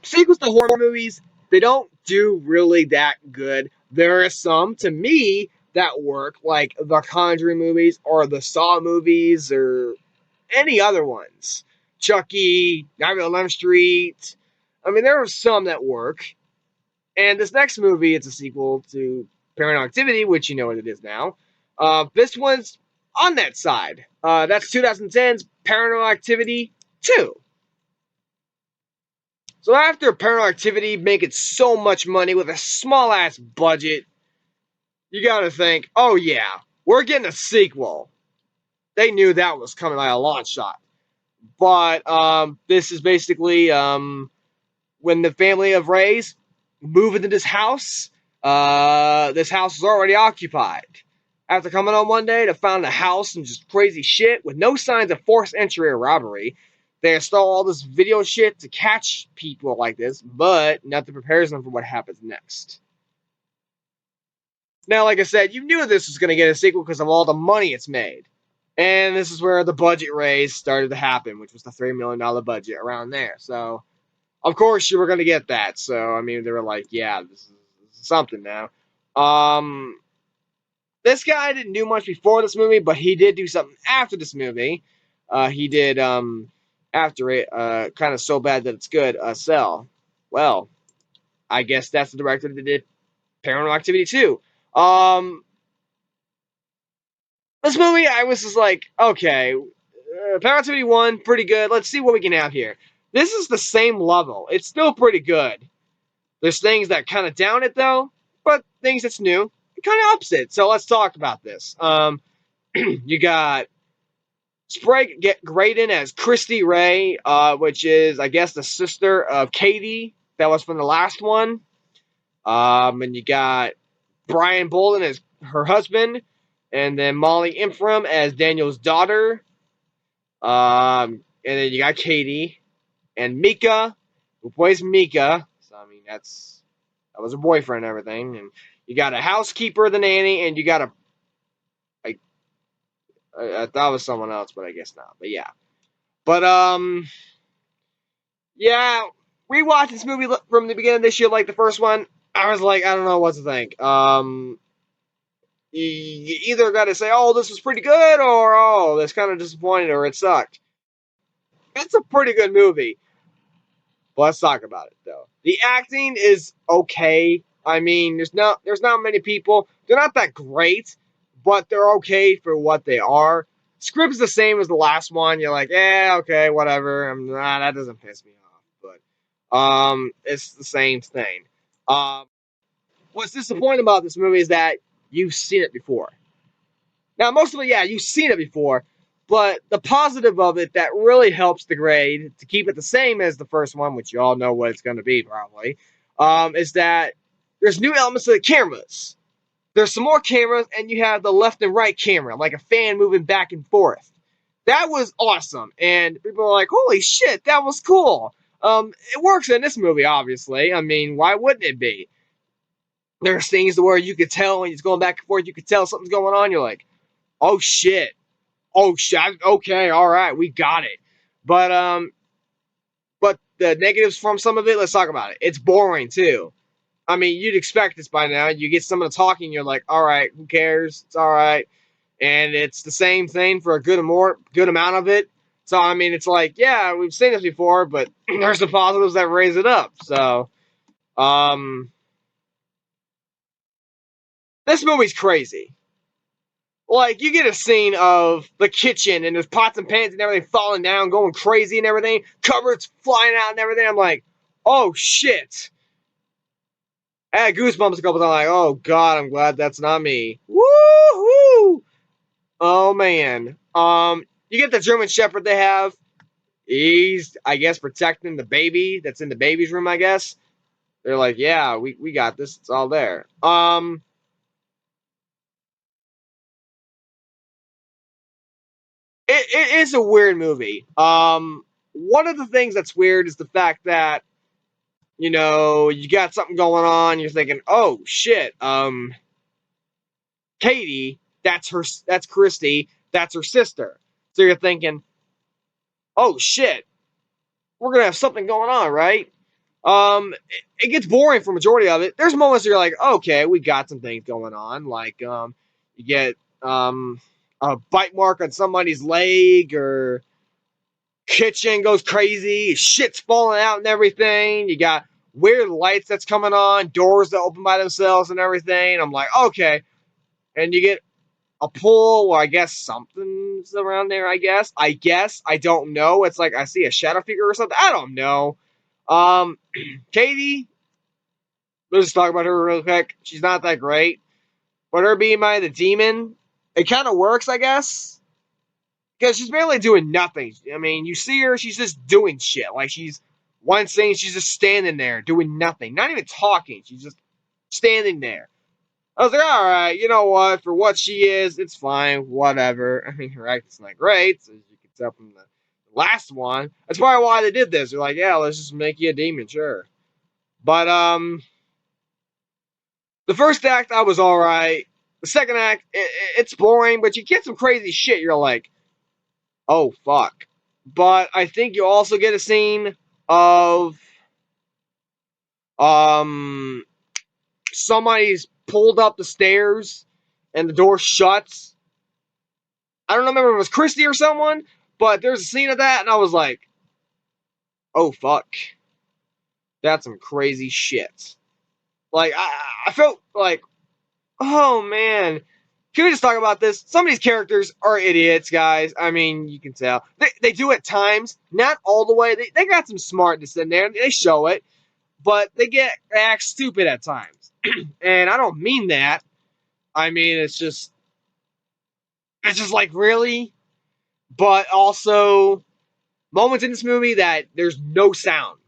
sequels to horror movies, they don't do really that good. There are some, to me, that work, like the Conjuring movies or the Saw movies or any other ones. Chucky, Nightmare on Elm Street. I mean, there are some that work. And this next movie, it's a sequel to Paranormal Activity, which you know what it is now. This one's on that side. That's 2010's Paranormal Activity 2. So after Paranormal Activity making so much money with a small ass budget, you gotta think, oh yeah, we're getting a sequel. They knew that was coming like a launch shot. But this is basically when the family of Rays move into this house is already occupied. After coming home one day to find the house and just crazy shit with no signs of forced entry or robbery, they install all this video shit to catch people like this, but nothing prepares them for what happens next. Now, like I said, you knew this was going to get a sequel because of all the money it's made. And this is where the budget raise started to happen, which was the $3 million budget around there. So, of course, you were going to get that. So, I mean, they were like, yeah, this is something now. This guy didn't do much before this movie, but he did do something after this movie. He did, after it, kind of so bad that it's good, Cell. Well, I guess that's the director that did Paranormal Activity 2. This movie, I was just like, okay, Paranormal Activity 1, pretty good. Let's see what we can have here. This is the same level. It's still pretty good. There's things that kind of down it, though, but things that's new. It kind of ups it. So let's talk about this. You got Sprague Graydon as Christy Ray, which is, I guess, the sister of Katie. That was from the last one. And you got Brian Bolden as her husband. And then Molly Imfram as Daniel's daughter. And then you got Katie. And Mika, who plays Mika. So, I mean, that was her boyfriend and everything. And you got a housekeeper, the nanny, and you got I thought it was someone else, but I guess not. But yeah. But, yeah, we watched this movie from the beginning of this year, like the first one. I was like, I don't know what to think. You either got to say, oh, this was pretty good, or, oh, that's kind of disappointing, or it sucked. It's a pretty good movie. But let's talk about it, though. The acting is okay. I mean, there's not many people. They're not that great, but they're okay for what they are. Script's the same as the last one. You're like, yeah, okay, whatever. That doesn't piss me off. But it's the same thing. What's disappointing about this movie is that you've seen it before. Now, most of it, yeah, you've seen it before, but the positive of it that really helps the grade to keep it the same as the first one, which you all know what it's going to be probably, is that there's new elements to the cameras. There's some more cameras, and you have the left and right camera, like a fan moving back and forth. That was awesome, and people are like, holy shit, that was cool. It works in this movie, obviously. I mean, why wouldn't it be? There's things where you could tell when it's going back and forth, you could tell something's going on. You're like, oh shit. Oh shit. Okay, all right, we got it. But the negatives from some of it, let's talk about it. It's boring too. I mean, you'd expect this by now. You get someone talking, you're like, all right, who cares? It's all right. And it's the same thing for a good amount of it. So I mean, it's like, yeah, we've seen this before, but there's the positives that raise it up. So, this movie's crazy. Like, you get a scene of the kitchen, and there's pots and pans and everything falling down, going crazy and everything, cupboards flying out and everything. I'm like, oh, shit. I had goosebumps a couple times, like, oh, God, I'm glad that's not me. Woo-hoo! Oh, man. You get the German Shepherd they have. He's, I guess, protecting the baby that's in the baby's room, I guess. They're like, yeah, we got this. It's all there. It is a weird movie. One of the things that's weird is the fact that, you know, you got something going on. You're thinking, oh shit, Katie, that's Christy, that's her sister. So you're thinking, oh shit, we're gonna have something going on, right? it gets boring for majority of it. There's moments where you're like, okay, we got some things going on, like you get a bite mark on somebody's leg, or kitchen goes crazy, shit's falling out and everything. You got weird lights that's coming on, doors that open by themselves and everything. I'm like, okay. And you get a pool where I guess something's around there, I guess. I don't know. It's like I see a shadow figure or something. I don't know. Um, Katie, let's just talk about her real quick. She's not that great. But her being by the demon, it kind of works, I guess. Because she's barely doing nothing. I mean, you see her, she's just doing shit. Like, she's one scene, she's just standing there doing nothing. Not even talking. She's just standing there. I was like, all right, you know what? For what she is, it's fine. Whatever. I mean, her acting's not great, as you can tell from the last one. That's probably why they did this. They're like, yeah, let's just make you a demon, sure. But the first act, I was all right. The second act, it's boring, but you get some crazy shit. You're like, oh fuck. But I think you also get a scene of um somebody's pulled up the stairs and the door shuts. I don't remember if it was Christy or someone, but there's a scene of that, and I was like, oh fuck. That's some crazy shit. Like, I felt like, oh man. Can we just talk about this? Some of these characters are idiots, guys. I mean, you can tell. They do at times, not all the way. They got some smartness in there. They show it. But they act stupid at times. And I don't mean that. I mean, it's just like, really? But also, moments in this movie that there's no sound.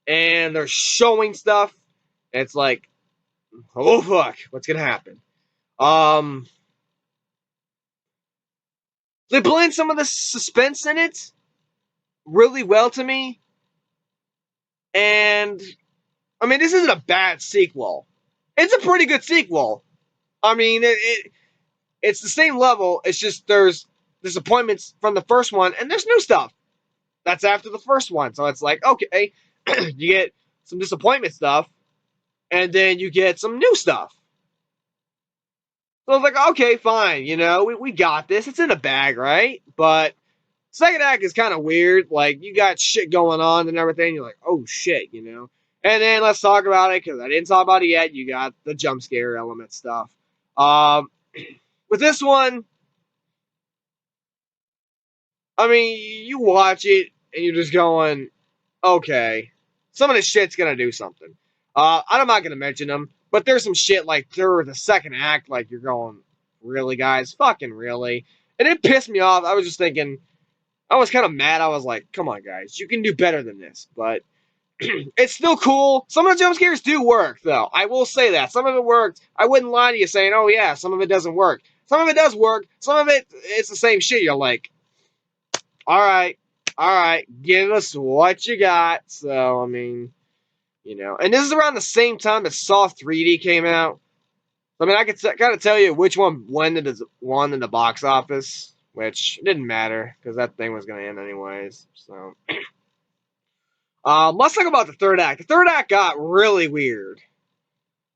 And they're showing stuff. And it's like, oh fuck, what's gonna happen? Um, they blend some of the suspense in it really well to me. And I mean, this isn't a bad sequel. It's a pretty good sequel. I mean, it's the same level. It's just there's disappointments from the first one, and there's new stuff that's after the first one. So it's like, okay, you get some disappointment stuff, and then you get some new stuff. So I was like, okay, fine, we got this. It's in a bag, right? But second act is kind of weird. Like, you got shit going on and everything. You're like, oh shit. And then let's talk about it, because I didn't talk about it yet. You got the jump scare element stuff. Um, with this one, I mean, you watch it and you're just going, okay, some of this shit's gonna do something. I'm not gonna mention them, but there's some shit like through the second act, like you're going, really, guys, fucking really, and it pissed me off. I was just thinking, I was kind of mad. I was like, come on, guys, you can do better than this, but it's still cool. Some of the jump scares do work, though. I will say that some of it worked. I wouldn't lie to you saying, oh yeah, some of it doesn't work. Some of it does work. Some of it's the same shit. You're like, all right, give us what you got. So, I mean, and this is around the same time that Saw 3D came out. I mean, I could kind of tell you which one won in the box office, which didn't matter because that thing was going to end anyways. So, let's talk about the third act. The third act got really weird.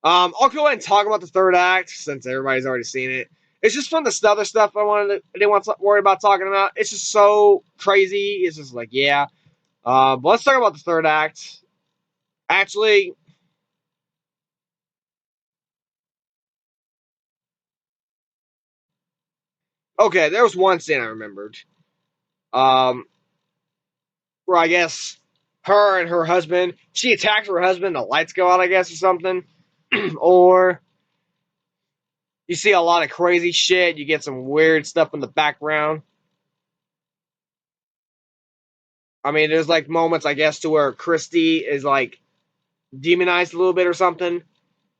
I'll go ahead and talk about the third act since everybody's already seen it. It's just from the other stuff I didn't want to worry about talking about. It's just so crazy. It's just like, yeah. But let's talk about the third act. Actually, okay, there was one scene I remembered. Um, where I guess her and her husband, she attacks her husband, the lights go out, I guess, or something. Or you see a lot of crazy shit. You get some weird stuff in the background. I mean, there's like moments, I guess, to where Christy is like demonized a little bit or something.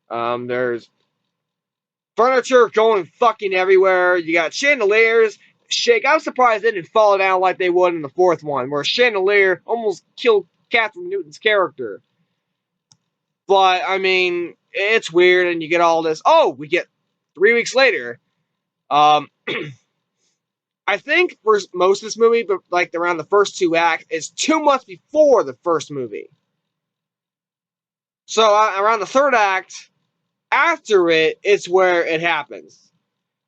There's furniture going fucking everywhere. You got chandeliers shake. I'm surprised they didn't fall down like they would in the fourth one, where a chandelier almost killed Catherine Newton's character. But I mean, it's weird, and you get all this. Oh, we get 3 weeks later. Um, I think for most of this movie, but like around the first two acts, is 2 months before the first movie. So around the third act, after it, it's where it happens.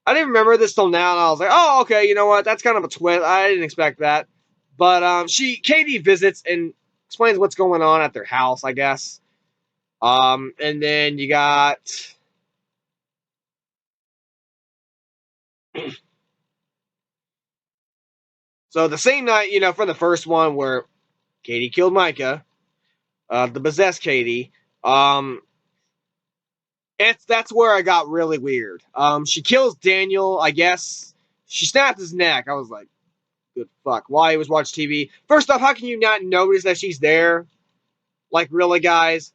I didn't remember this till now, and I was like, oh, okay, you know what? That's kind of a twist. I didn't expect that. But Katie visits and explains what's going on at their house, I guess. And then you got so the same night, for the first one where Katie killed Micah, the possessed Katie. Um, that's where I got really weird. She kills Daniel, I guess. She snapped his neck. I was like, good fuck. While he was watching TV. First off, how can you not notice that she's there? Like, really, guys?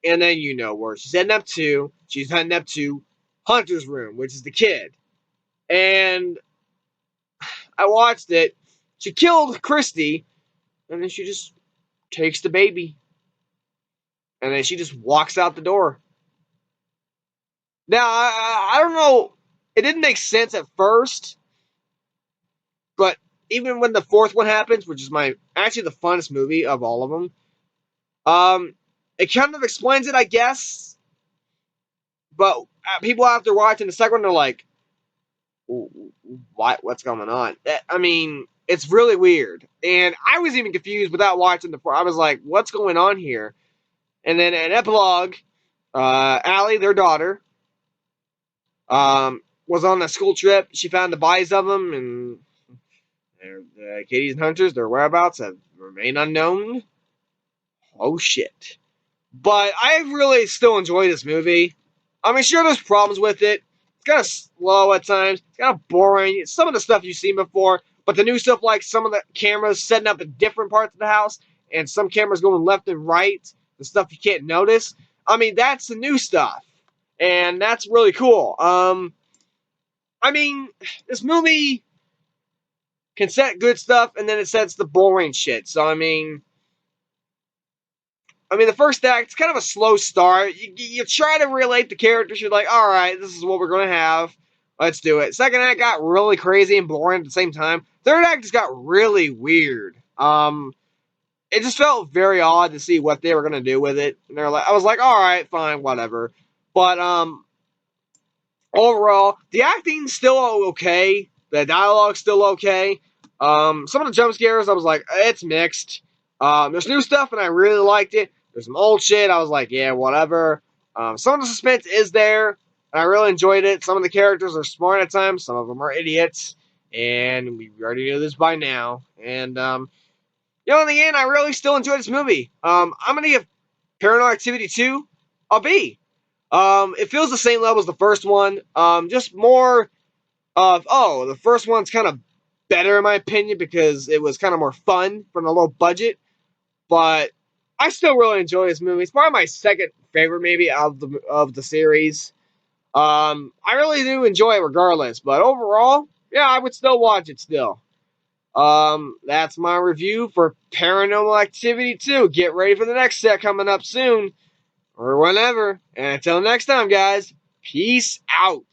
And then where she's heading up to. She's heading up to Hunter's room, which is the kid. And I watched it. She killed Christy, and then she just takes the baby. And then she just walks out the door. Now, I don't know. It didn't make sense at first, but even when the fourth one happens, which is actually the funnest movie of all of them, it kind of explains it, I guess. But people after watching the second one, they're like, what's going on? I mean, it's really weird. And I was even confused without watching the. I was like, what's going on here? And then an epilogue, Allie, their daughter, was on a school trip. She found the bodies of them, and Katie's and Hunters, their whereabouts have remained unknown. Oh, shit. But I really still enjoy this movie. I mean, sure, there's problems with it. It's kind of slow at times. It's kind of boring. It's some of the stuff you've seen before, but the new stuff, like some of the cameras setting up in different parts of the house, and some cameras going left and right, the stuff you can't notice. I mean, that's the new stuff, and that's really cool. I mean, this movie can set good stuff, and then it sets the boring shit. So, the first act, it's kind of a slow start. You try to relate the characters. You're like, all right, this is what we're going to have. Let's do it. Second act got really crazy and boring at the same time. Third act just got really weird. It just felt very odd to see what they were going to do with it. And I was like, all right, fine, whatever. But overall, the acting's still okay. The dialogue's still okay. Some of the jump scares, I was like, it's mixed. There's new stuff, and I really liked it. There's some old shit. I was like, yeah, whatever. Some of the suspense is there, and I really enjoyed it. Some of the characters are smart at times. Some of them are idiots, and we already know this by now. And, in the end, I really still enjoyed this movie. I'm going to give Paranormal Activity 2 a B. It feels the same level as the first one. Just more of, the first one's kind of better in my opinion because it was kind of more fun from a low budget. But I still really enjoy this movie. It's probably my second favorite maybe of the series. I really do enjoy it regardless. But overall, yeah, I would still watch it still. That's my review for Paranormal Activity 2. Get ready for the next set coming up soon. Or whenever. And until next time, guys, peace out.